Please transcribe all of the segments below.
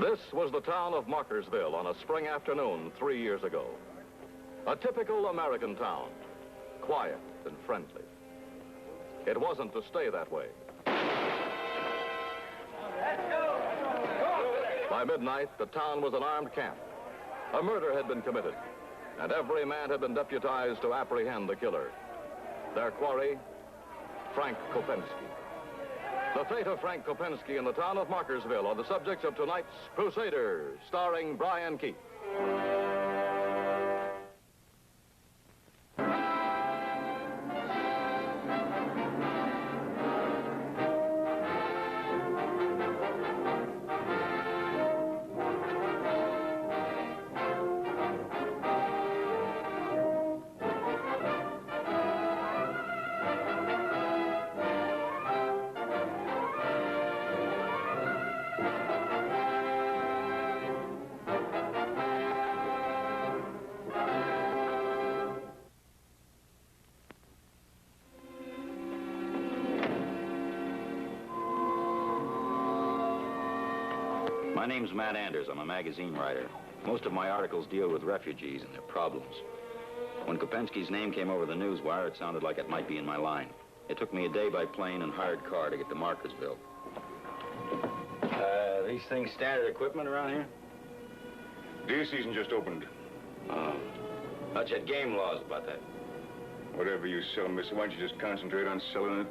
This was the town of Markersville on a spring afternoon 3 years ago. A typical American town, quiet and friendly. It wasn't to stay that way. By midnight, the town was an armed camp. A murder had been committed, and every man had been deputized to apprehend the killer. Their quarry, Frank Kopensky. The fate of Frank Kopensky in the town of Markersville are the subjects of tonight's Crusader, starring Brian Keith. My name's Matt Anders. I'm a magazine writer. Most of my articles deal with refugees and their problems. When Kopensky's name came over the news wire, it sounded like it might be in my line. It took me a day by plane and hired car to get to Markersville. These things standard equipment around here? Deer season just opened. Oh. How'd you had game laws about that? Whatever you sell, mister, why don't you just concentrate on selling it?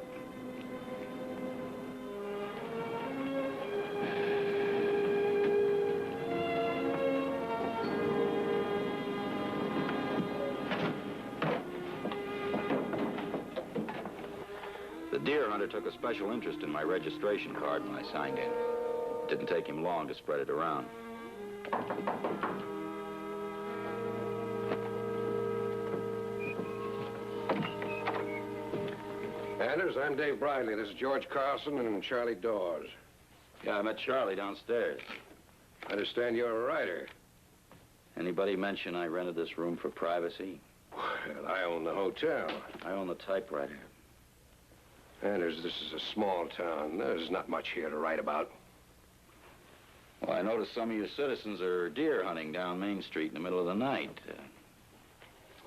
The deer hunter took a special interest in my registration card when I signed in. It didn't take him long to spread it around. Anders, I'm Dave Bridley. This is George Carlson and Charlie Dawes. Yeah, I met Charlie downstairs. I understand you're a writer. Anybody mention I rented this room for privacy? Well, I own the hotel. I own the typewriter. Anders, this is a small town. There's not much here to write about. Well, I noticed some of your citizens are deer hunting down Main Street in the middle of the night.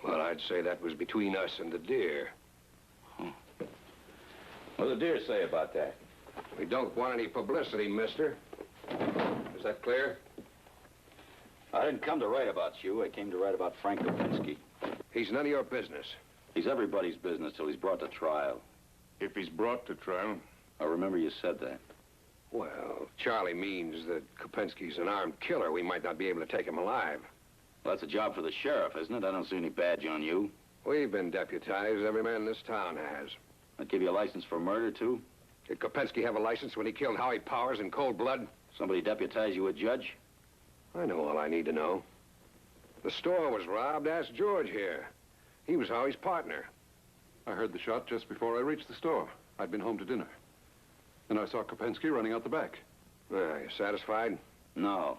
Well, I'd say that was between us and the deer. What do the deer say about that? We don't want any publicity, mister. Is that clear? I didn't come to write about you. I came to write about Frank Kopensky. He's none of your business. He's everybody's business till he's brought to trial. If he's brought to trial. I remember you said that. Well, Charlie means that Kopensky's an armed killer. We might not be able to take him alive. Well, that's a job for the sheriff, isn't it? I don't see any badge on you. We've been deputized. Every man in this town has. I'd give you a license for murder, too? Did Kopensky have a license when he killed Howie Powers in cold blood? Somebody deputize you a judge? I know all I need to know. The store was robbed. Ask George here. He was Howie's partner. I heard the shot just before I reached the store. I'd been home to dinner. And I saw Kopensky running out the back. You satisfied? No.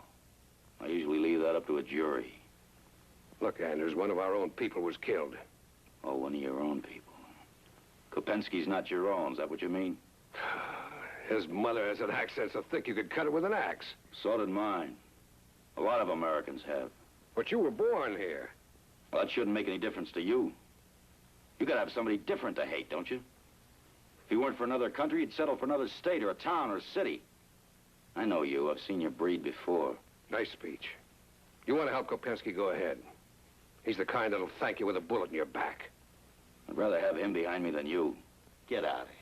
I usually leave that up to a jury. Look, Anders, one of our own people was killed. Oh, one of your own people. Kopensky's not your own, is that what you mean? His mother has an accent so thick you could cut it with an axe. So did mine. A lot of Americans have. But you were born here. Well, that shouldn't make any difference to you. You gotta have somebody different to hate, don't you? If you weren't for another country, you'd settle for another state or a town or a city. I know you. I've seen your breed before. Nice speech. You want to help Kopensky, go ahead. He's the kind that'll thank you with a bullet in your back. I'd rather have him behind me than you. Get out of here.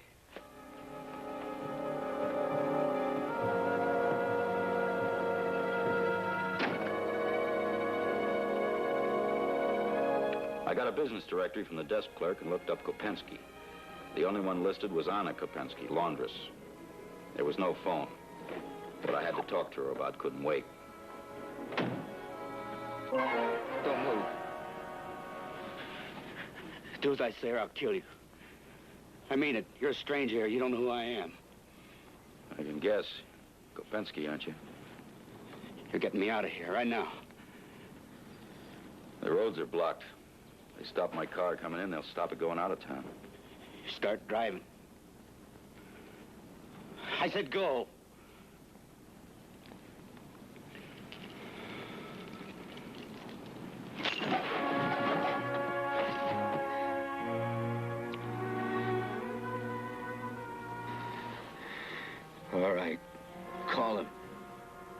I got a business directory from the desk clerk and looked up Kopensky. The only one listed was Anna Kopensky, laundress. There was no phone. What I had to talk to her about couldn't wait. Don't move. Do as I say or I'll kill you. I mean it. You're a stranger here. You don't know who I am. I can guess. Kopensky, aren't you? You're getting me out of here right now. The roads are blocked. They stop my car coming in, they'll stop it going out of town. You start driving. I said go. All right. Call him.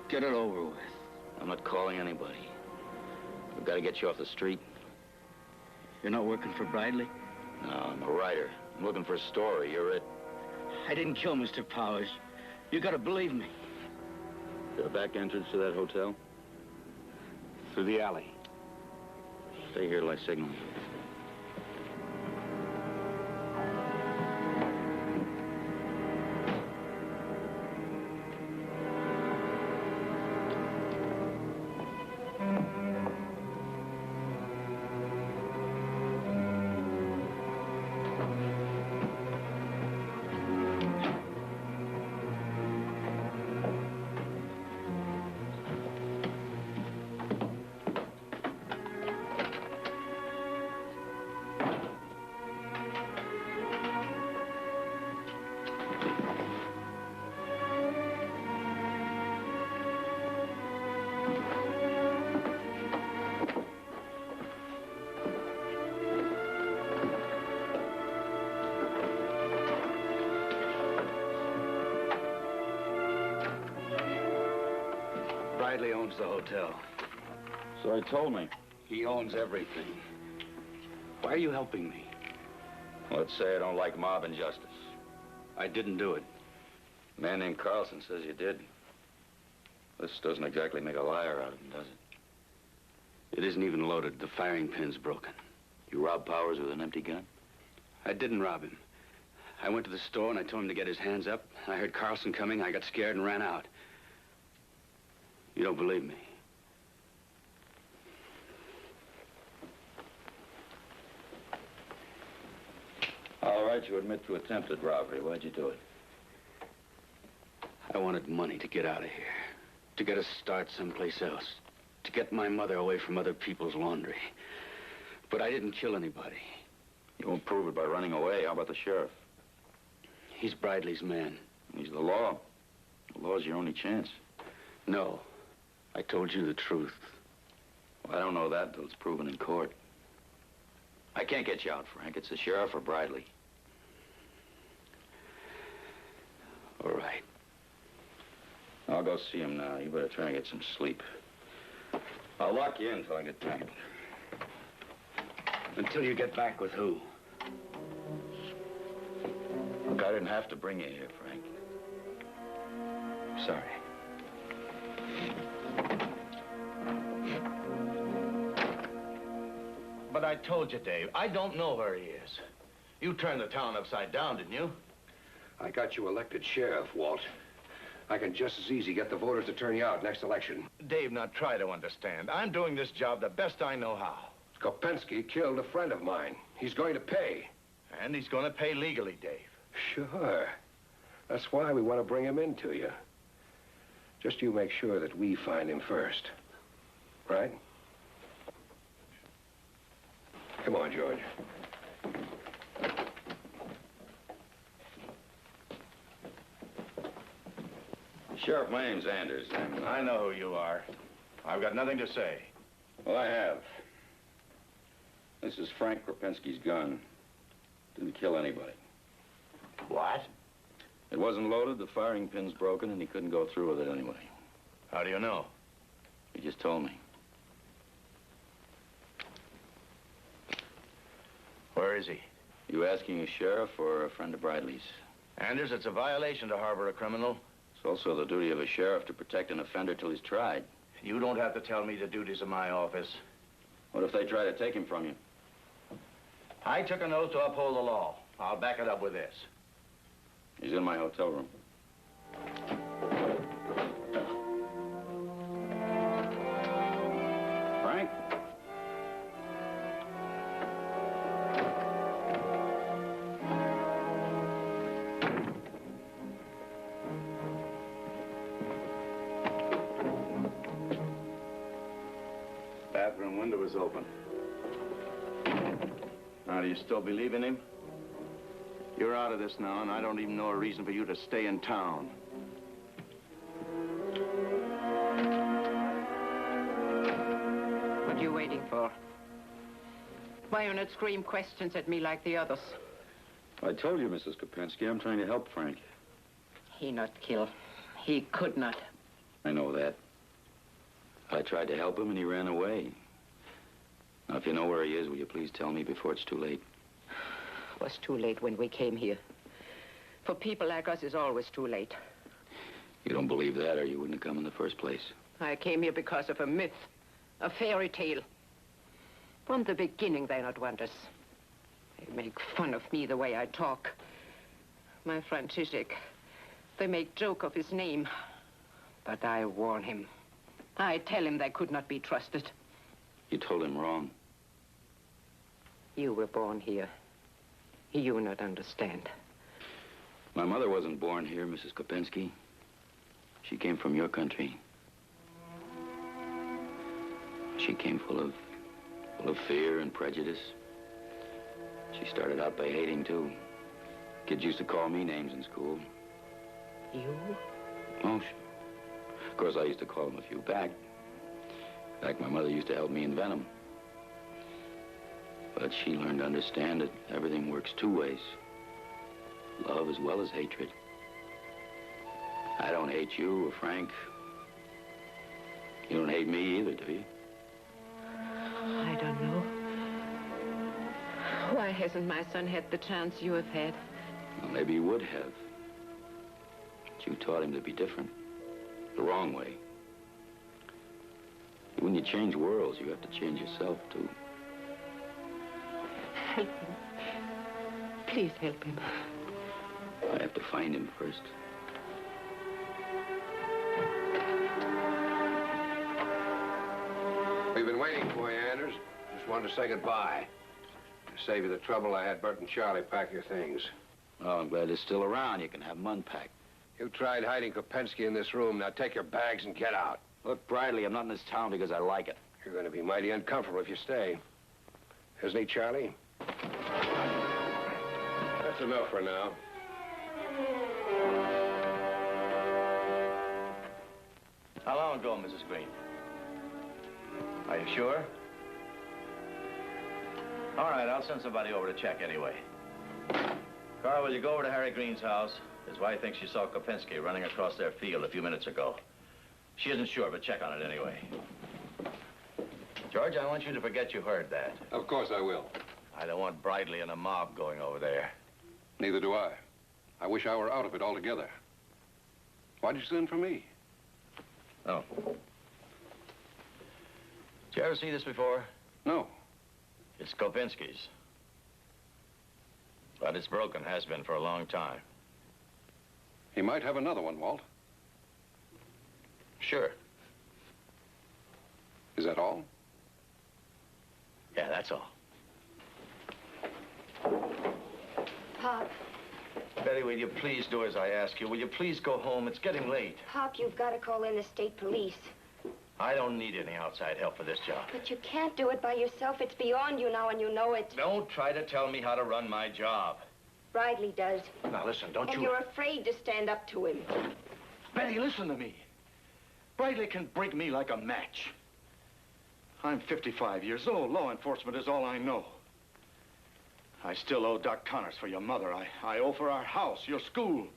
Get it over with. I'm not calling anybody. We've got to get you off the street. You're not working for Bradley? No, I'm a writer. I'm looking for a story. You're it. I didn't kill Mr. Powers. You gotta believe me. The back entrance to that hotel? Through the alley. Stay here till I signal. Bradley owns the hotel. So he told me. He owns everything. Why are you helping me? Let's say I don't like mob injustice. I didn't do it. A man named Carlson says you did. This doesn't exactly make a liar out of him, does it? It isn't even loaded. The firing pin's broken. You robbed Powers with an empty gun? I didn't rob him. I went to the store and I told him to get his hands up. I heard Carlson coming. I got scared and ran out. You don't believe me? All right, you admit to attempted robbery. Why'd you do it? I wanted money to get out of here. To get a start someplace else. To get my mother away from other people's laundry. But I didn't kill anybody. You won't prove it by running away. How about the sheriff? He's Bradley's man. He's the law. The law's your only chance. No. I told you the truth. Well, I don't know that until it's proven in court. I can't get you out, Frank. It's the sheriff or Bradley. All right. I'll go see him now. You better try and get some sleep. I'll lock you in until I get back. Until you get back with who? Look, I didn't have to bring you here, Frank. Sorry. But I told you, Dave, I don't know where he is. You turned the town upside down, didn't you? I got you elected sheriff, Walt. I can just as easy get the voters to turn you out next election. Dave, now try to understand. I'm doing this job the best I know how. Kopensky killed a friend of mine. He's going to pay. And he's going to pay legally, Dave. Sure. That's why we want to bring him in to you. Just you make sure that we find him first. Right? Come on, George. Sheriff, my name's Anders. I know who you are. I've got nothing to say. Well, I have. This is Frank Kopensky's gun. Didn't kill anybody. What? It wasn't loaded, the firing pin's broken, and he couldn't go through with it anyway. How do you know? He just told me. Where is he? You asking a sheriff or a friend of Bradley's? Anders, it's a violation to harbor a criminal. It's also the duty of a sheriff to protect an offender till he's tried. You don't have to tell me the duties of my office. What if they try to take him from you? I took an oath to uphold the law. I'll back it up with this. He's in my hotel room. Frank? Bathroom window is open. Now, do you still believe in him? You're out of this now, and I don't even know a reason for you to stay in town. What are you waiting for? Why you not scream questions at me like the others? I told you, Mrs. Kopensky, I'm trying to help Frank. He not kill. He could not. I know that. I tried to help him and he ran away. Now, if you know where he is, will you please tell me before it's too late? It was too late when we came here. For people like us, it's always too late. You don't believe that, or you wouldn't have come in the first place. I came here because of a myth, a fairy tale. From the beginning, they not want us. They make fun of me the way I talk. My friend Zizek, they make joke of his name. But I warn him. I tell him they could not be trusted. You told him wrong. You were born here. You not understand. My mother wasn't born here, Mrs. Kopensky. She came from your country. She came full of fear and prejudice. She started out by hating, too. Kids used to call me names in school. You? Oh, sure. Of course, I used to call them a few back. In fact, my mother used to help me invent them. But she learned to understand that everything works two ways. Love as well as hatred. I don't hate you or Frank. You don't hate me either, do you? I don't know. Why hasn't my son had the chance you have had? Well, maybe you would have. But you taught him to be different. The wrong way. When you change worlds, you have to change yourself, too. Help him. Please help him. I have to find him first. We've been waiting for you, Anders. Just wanted to say goodbye. To save you the trouble, I had Bert and Charlie pack your things. Oh, I'm glad they're still around. You can have them unpacked. You tried hiding Kopensky in this room. Now take your bags and get out. Look, Bradley, I'm not in this town because I like it. You're going to be mighty uncomfortable if you stay. Isn't he, Charlie? That's enough for now. How long ago, Mrs. Green? Are you sure? All right, I'll send somebody over to check anyway. Carl, will you go over to Harry Green's house? His wife thinks she saw Kopensky running across their field a few minutes ago. She isn't sure, but check on it anyway. George, I want you to forget you heard that. Of course I will. I don't want Bridley and a mob going over there. Neither do I. I wish I were out of it altogether. Why'd you send for me? Oh. Did you ever see this before? No. It's Kopensky's. But it's broken, has been for a long time. He might have another one, Walt. Sure. Is that all? Yeah, that's all. Pop. Betty, will you please do as I ask you? Will you please go home? It's getting late. Pop, you've got to call in the state police. I don't need any outside help for this job. But you can't do it by yourself. It's beyond you now, and you know it. Don't try to tell me how to run my job. Bridley does. Now, listen, don't And you... you're afraid to stand up to him. Betty, listen to me. Bradley can break me like a match. I'm 55 years old. Law enforcement is all I know. I still owe Doc Connors for your mother. I owe for our house, your school.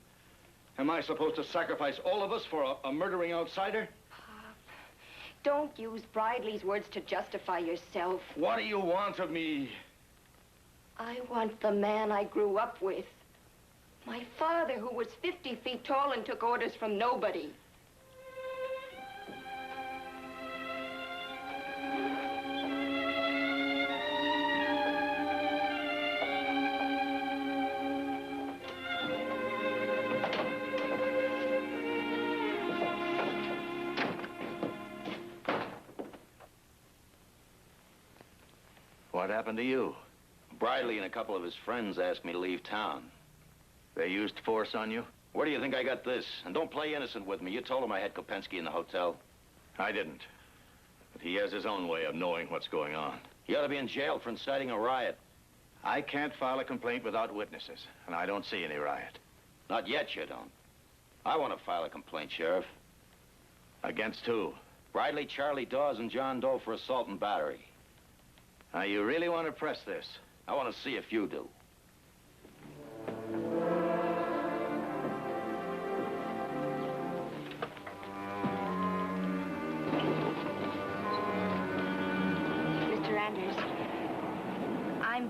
Am I supposed to sacrifice all of us for a murdering outsider? Pop, don't use Bridley's words to justify yourself. What do you want of me? I want the man I grew up with. My father, who was 50 feet tall and took orders from nobody. What happened to you? Bradley and a couple of his friends asked me to leave town. They used force on you? Where do you think I got this? And don't play innocent with me. You told him I had Kopensky in the hotel. I didn't. But he has his own way of knowing what's going on. He ought to be in jail for inciting a riot. I can't file a complaint without witnesses, and I don't see any riot. Not yet, you don't. I want to file a complaint, Sheriff. Against who? Bradley, Charlie Dawes, and John Doe for assault and battery. Now, you really want to press this? I want to see if you do.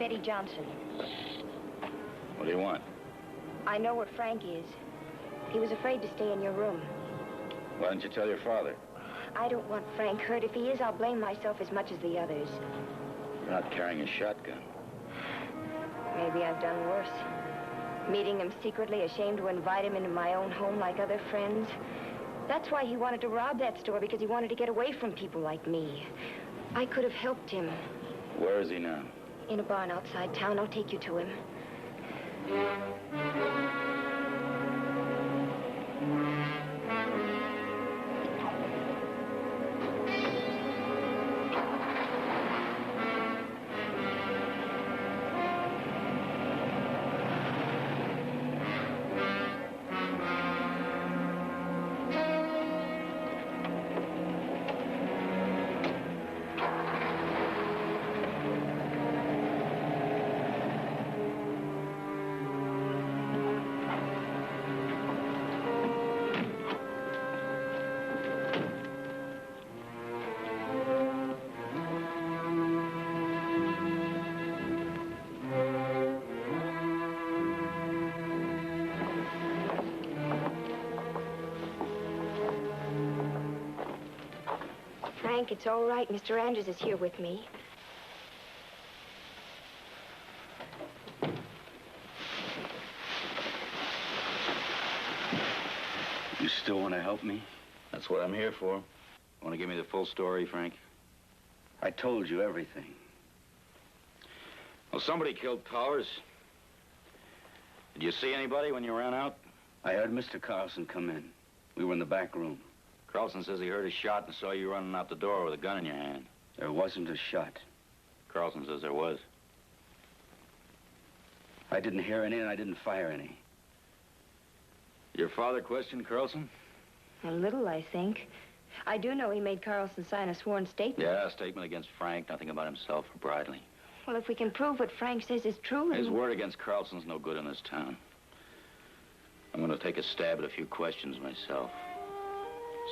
Betty Johnson. What do you want? I know where Frank is. He was afraid to stay in your room. Why didn't you tell your father? I don't want Frank hurt. If he is, I'll blame myself as much as the others. You're not carrying a shotgun. Maybe I've done worse. Meeting him secretly, ashamed to invite him into my own home like other friends. That's why he wanted to rob that store, because he wanted to get away from people like me. I could have helped him. Where is he now? In a barn outside town. I'll take you to him. Frank, it's all right. Mr. Andrews is here with me. You still want to help me? That's what I'm here for. Want to give me the full story, Frank? I told you everything. Well, somebody killed Powers. Did you see anybody when you ran out? I heard Mr. Carlson come in. We were in the back room. Carlson says he heard a shot and saw you running out the door with a gun in your hand. There wasn't a shot. Carlson says there was. I didn't hear any and I didn't fire any. Your father questioned Carlson? A little, I think. I do know he made Carlson sign a sworn statement. Yeah, a statement against Frank, nothing about himself or Bradley. Well, if we can prove what Frank says is true... His word against Carlson's no good in this town. I'm going to take a stab at a few questions myself.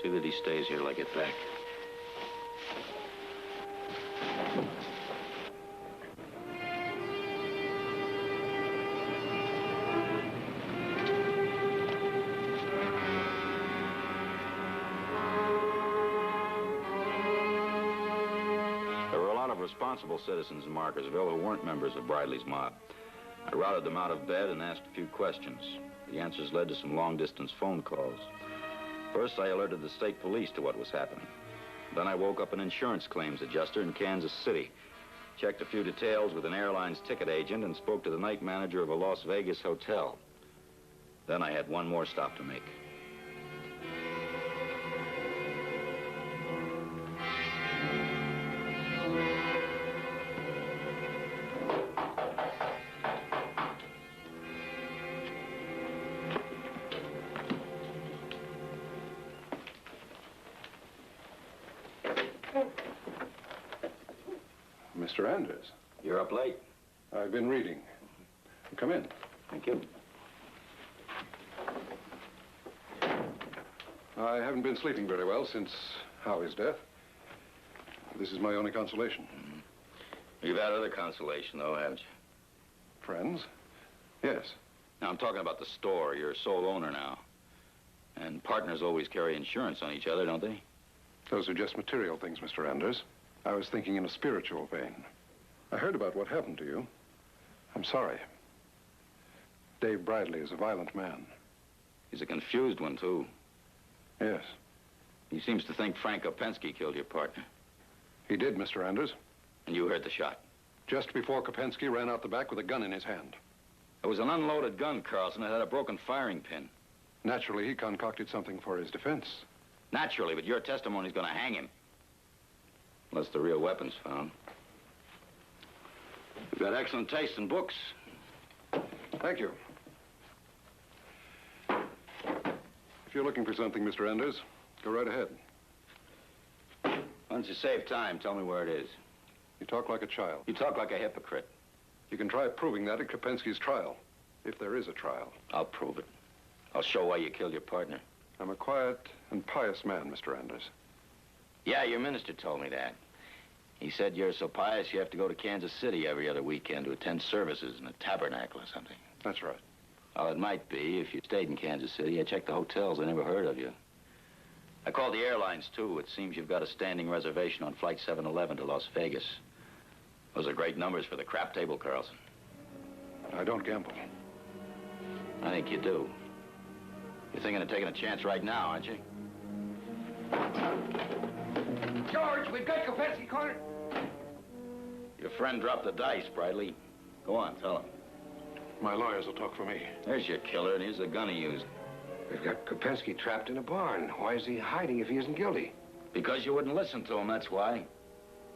See that he stays here till I get back. There were a lot of responsible citizens in Markersville who weren't members of Bradley's mob. I routed them out of bed and asked a few questions. The answers led to some long-distance phone calls. First, I alerted the state police to what was happening. Then I woke up an insurance claims adjuster in Kansas City, checked a few details with an airline's ticket agent, and spoke to the night manager of a Las Vegas hotel. Then I had one more stop to make. Mr. Anders. You're up late. I've been reading. Come in. Thank you. I haven't been sleeping very well since Howie's death. This is my only consolation. You've had other consolation, though, haven't you? Friends? Yes. Now, I'm talking about the store. You're sole owner now. And partners always carry insurance on each other, don't they? Those are just material things, Mr. Anders. I was thinking in a spiritual vein. I heard about what happened to you. I'm sorry. Dave Bradley is a violent man. He's a confused one, too. Yes. He seems to think Frank Kopensky killed your partner. He did, Mr. Anders. And you heard the shot. Just before Kopensky ran out the back with a gun in his hand. It was an unloaded gun, Carlson. It had a broken firing pin. Naturally, he concocted something for his defense. Naturally, but your testimony's going to hang him. Unless the real weapon's found. You've got excellent taste in books. Thank you. If you're looking for something, Mr. Anders, go right ahead. Why don't you save time? Tell me where it is. You talk like a child. You talk like a hypocrite. You can try proving that at Kopensky's trial, if there is a trial. I'll prove it. I'll show why you killed your partner. I'm a quiet and pious man, Mr. Anders. Yeah, your minister told me that. He said you're so pious you have to go to Kansas City every other weekend to attend services in a tabernacle or something. That's right. Well, it might be. If you stayed in Kansas City, I checked the hotels. I never heard of you. I called the airlines, too. It seems you've got a standing reservation on Flight 711 to Las Vegas. Those are great numbers for the crap table, Carlson. I don't gamble. I think you do. You're thinking of taking a chance right now, aren't you? George, we've got Kopensky cornered. Your friend dropped the dice, Bradley. Go on, tell him. My lawyers will talk for me. There's your killer, and here's the gun he used. We've got Kopensky trapped in a barn. Why is he hiding if he isn't guilty? Because you wouldn't listen to him, that's why.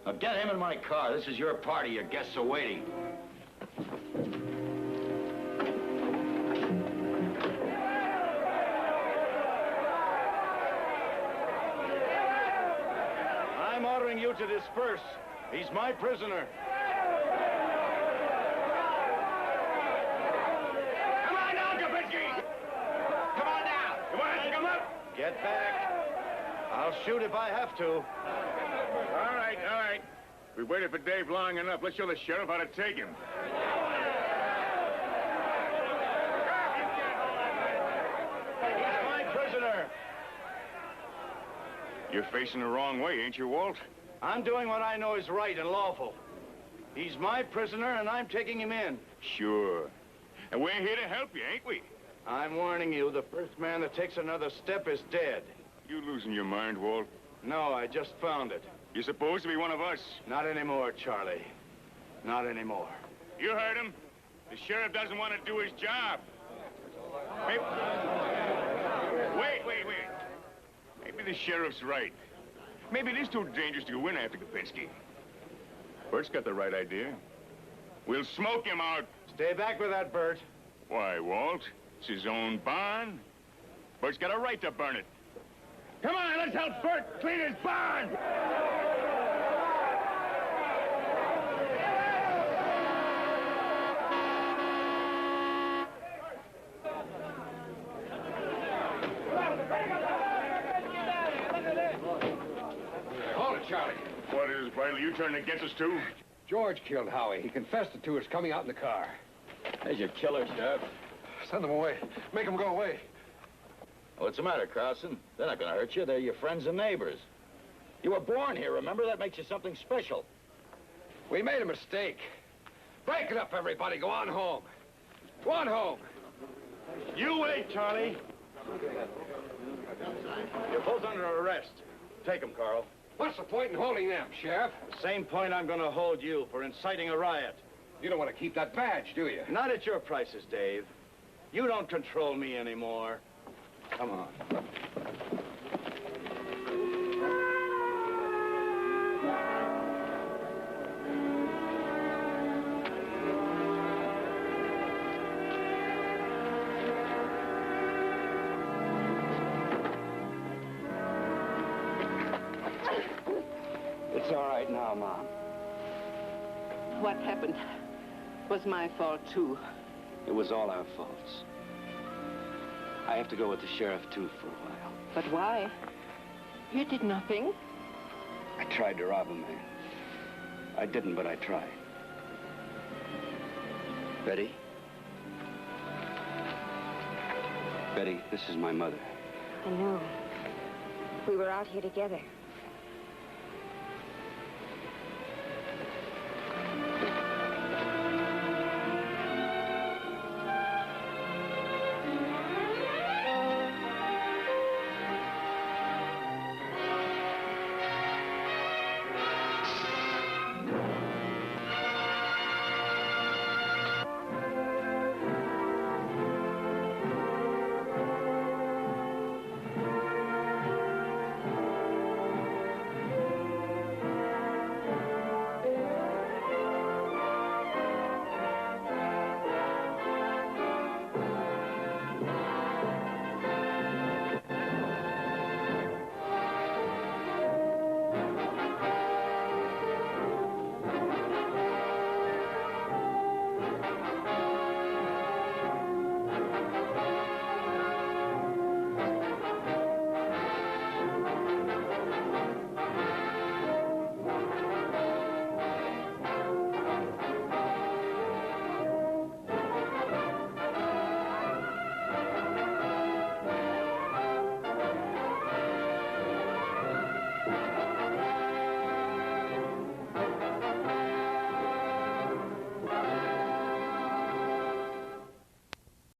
Now get him in my car. This is your party. Your guests are waiting. I'm ordering you to disperse. He's my prisoner. Come on now, Kopensky! Come on now! Come on, come up! Get back. I'll shoot if I have to. All right, all right. We waited for Dave long enough. Let's show the sheriff how to take him. He's my prisoner. You're facing the wrong way, ain't you, Walt? I'm doing what I know is right and lawful. He's my prisoner, and I'm taking him in. Sure. And we're here to help you, ain't we? I'm warning you, the first man that takes another step is dead. You losing your mind, Walt? No, I just found it. You're supposed to be one of us. Not anymore, Charlie. Not anymore. You heard him. The sheriff doesn't want to do his job. Maybe... Wait. Maybe the sheriff's right. Maybe it is too dangerous to go in after Kopensky. Bert's got the right idea. We'll smoke him out. Stay back with that, Bert. Why, Walt? It's his own barn. Bert's got a right to burn it. Come on, let's help Bert clean his barn! Hold it, Charlie. What is, Bradley, you turning against us, too? George killed Howie. He confessed it to us coming out in the car. There's your killer, Sheriff. Send them away. Make them go away. What's the matter, Carlson? They're not going to hurt you. They're your friends and neighbors. You were born here, remember? That makes you something special. We made a mistake. Break it up, everybody. Go on home. Go on home. You wait, Charlie. You're both under arrest. Take them, Carl. What's the point in holding them, Sheriff? Same point I'm going to hold you for inciting a riot. You don't want to keep that badge, do you? Not at your prices, Dave. You don't control me anymore. Come on. It's all right now, Mom. What happened was my fault, too. It was all our faults. I have to go with the sheriff, too, for a while. But why? You did nothing. I tried to rob a man. I didn't, but I tried. Betty? Betty, this is my mother. I know. We were out here together.